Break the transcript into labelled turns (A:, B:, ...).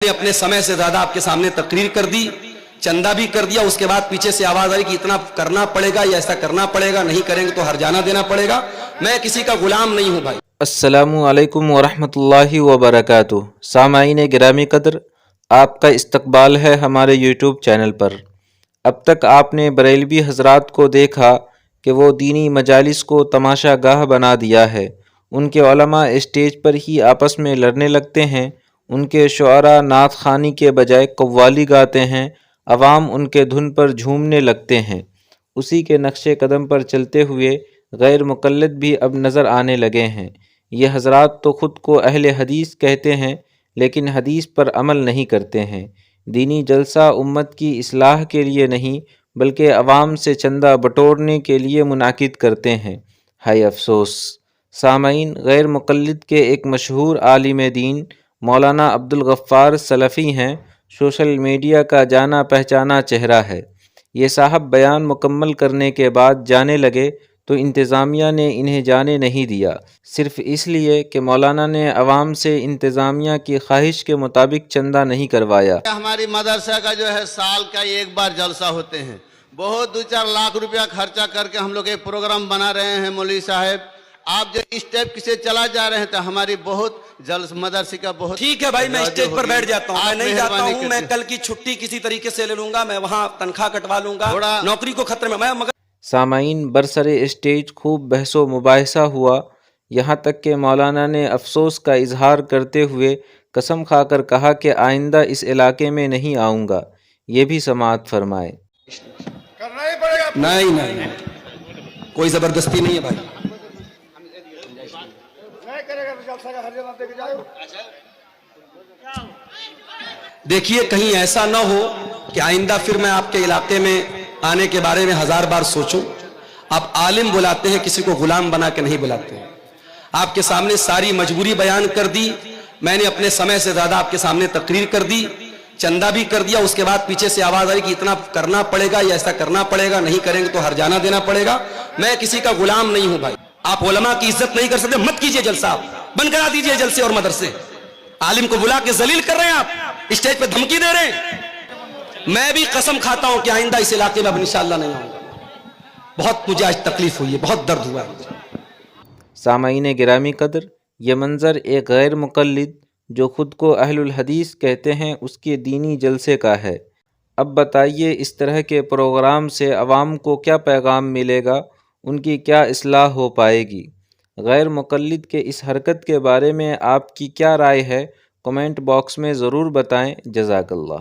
A: نے اپنے سمے سے زیادہ آپ کے سامنے تقریر کر دی, چندہ بھی کر دیا, اس کے بعد پیچھے سے آواز آئی کہ اتنا کرنا پڑے گا یا ایسا کرنا پڑے گا, نہیں کریں گے تو ہرجانہ دینا پڑے گا. میں کسی کا غلام نہیں ہوں بھائی.
B: السلام علیکم ورحمۃ اللہ وبرکاتہ. سامعین گرامی قدر، آپ کا استقبال ہے ہمارے یوٹیوب چینل پر. اب تک آپ نے بریلوی حضرات کو دیکھا کہ وہ دینی مجالس کو تماشا گاہ بنا دیا ہے. ان کے علماء اسٹیج پر ہی آپس میں لڑنے لگتے ہیں، ان کے شعراء نعت خوانی کے بجائے قوالی گاتے ہیں، عوام ان کے دھن پر جھومنے لگتے ہیں. اسی کے نقش قدم پر چلتے ہوئے غیر مقلد بھی اب نظر آنے لگے ہیں. یہ حضرات تو خود کو اہل حدیث کہتے ہیں لیکن حدیث پر عمل نہیں کرتے ہیں. دینی جلسہ امت کی اصلاح کے لیے نہیں بلکہ عوام سے چندہ بٹورنے کے لیے منعقد کرتے ہیں. ہائے افسوس! سامعین، غیر مقلد کے ایک مشہور عالم دین مولانا عبدالغفار سلفی ہیں. سوشل میڈیا کا جانا پہچانا چہرہ ہے. یہ صاحب بیان مکمل کرنے کے بعد جانے لگے تو انتظامیہ نے انہیں جانے نہیں دیا، صرف اس لیے کہ مولانا نے عوام سے انتظامیہ کی خواہش کے مطابق چندہ نہیں کروایا.
C: ہماری مدرسہ کا جو ہے سال کا ایک بار جلسہ ہوتے ہیں، بہت 2-4 لاکھ روپیہ خرچہ کر کے ہم لوگ ایک پروگرام بنا رہے ہیں. مولوی صاحب آپ جو اسٹیپ سے چلا جا رہے ہیں تو ہماری بہت مدرسے کا بہت
A: ٹھیک ہے بھائی، میں اسٹیج پر بیٹھ جاتا ہوں، میں نہیں جاتا ہوں. میں کل کی چھٹی کسی طریقے سے لے لوں گا، میں وہاں تنخواہ کٹوا لوں گا، نوکری کو خطرے میں مگر
B: سامعین، برسر اسٹیج خوب بحث و مباحثہ ہوا، یہاں تک کہ مولانا نے افسوس کا اظہار کرتے ہوئے قسم کھا کر کہا کہ آئندہ اس علاقے میں نہیں آؤں گا. یہ بھی سماعت فرمائے.
A: نہیں کوئی زبردستی نہیں ہے بھائی. دیکھیے کہیں ایسا نہ ہو کہ آئندہ پھر میں آپ کے علاقے میں آنے کے بارے میں 1000 بار سوچوں. آپ عالم بلاتے ہیں، کسی کو غلام بنا کے نہیں بلاتے ہیں. آپ کے سامنے ساری مجبوری بیان کر دی. میں نے اپنے سمے سے زیادہ آپ کے سامنے تقریر کر دی، چندہ بھی کر دیا. اس کے بعد پیچھے سے آواز آئی کہ اتنا کرنا پڑے گا یا ایسا کرنا پڑے گا، نہیں کریں گے تو ہرجانہ دینا پڑے گا. میں کسی کا غلام نہیں ہوں بھائی. آپ علماء کی عزت نہیں کر سکتے، مت کیجئے جلسہ، آپ بند کرا دیجئے جلسے اور مدرسے. عالم کو بلا کے ذلیل کر رہے ہیں، آپ اسٹیج پہ دھمکی دے رہے ہیں. میں بھی قسم کھاتا ہوں کہ آئندہ اس علاقے میں اب انشاءاللہ نہیں آؤں گا. بہت مجھے آج تکلیف ہوئی ہے، بہت درد ہوا ہے.
B: سامعین گرامی قدر، یہ منظر ایک غیر مقلد جو خود کو اہل الحدیث کہتے ہیں اس کے دینی جلسے کا ہے. اب بتائیے اس طرح کے پروگرام سے عوام کو کیا پیغام ملے گا، ان کی کیا اصلاح ہو پائے گی؟ غیر مقلد کے اس حرکت کے بارے میں آپ کی کیا رائے ہے؟ کمنٹ باکس میں ضرور بتائیں. جزاک اللہ.